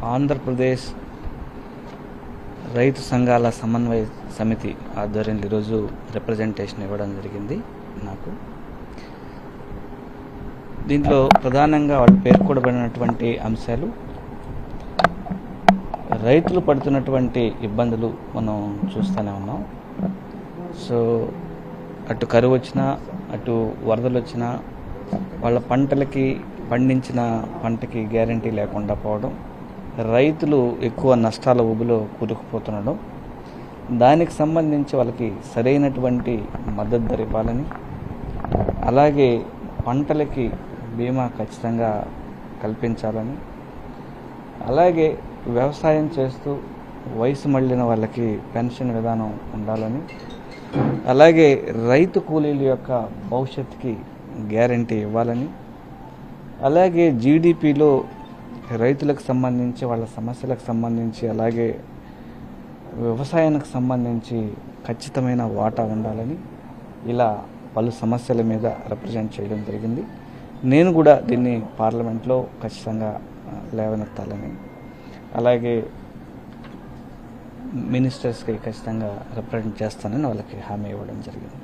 ఆంధ్రప్రదేశ్ రైతు సంఘాల సమన్వయ సమితి ఆధ్వర్యంలో ఈరోజు రిప్రజెంటేషన్ ఇవ్వడం జరిగింది. నాకు దీంట్లో ప్రధానంగా వాళ్ళు పేర్కొనబడినటువంటి అంశాలు, రైతులు పడుతున్నటువంటి ఇబ్బందులు మనం చూస్తూనే ఉన్నాం. సో అటు కరువు వచ్చినా, అటు వరదలు వచ్చినా, వాళ్ళ పండించిన పంటకి గ్యారంటీ లేకుండా పోవడం, రైతులు ఎక్కువ నష్టాల ఊబిలో కూరుకుపోతుండడం, దానికి సంబంధించి వాళ్ళకి సరైనటువంటి మద్దతు ధర ఇవ్వాలని, అలాగే పంటలకి బీమా ఖచ్చితంగా కల్పించాలని, అలాగే వ్యవసాయం చేస్తూ వయసు మళ్ళిన వాళ్ళకి పెన్షన్ విధానం ఉండాలని, అలాగే రైతు కూలీల యొక్క భవిష్యత్తుకి గ్యారంటీ ఇవ్వాలని, అలాగే జీడిపిలో రైతులకు సంబంధించి వాళ్ళ సమస్యలకు సంబంధించి, అలాగే వ్యవసాయానికి సంబంధించి ఖచ్చితమైన వాటా ఉండాలని, ఇలా పలు సమస్యల మీద రిప్రజెంట్ చేయడం జరిగింది. నేను కూడా దీన్ని పార్లమెంట్లో ఖచ్చితంగా లేవనెత్తాలని, అలాగే మినిస్టర్స్కి ఖచ్చితంగా రిప్రజెంట్ చేస్తానని వాళ్ళకి హామీ ఇవ్వడం జరిగింది.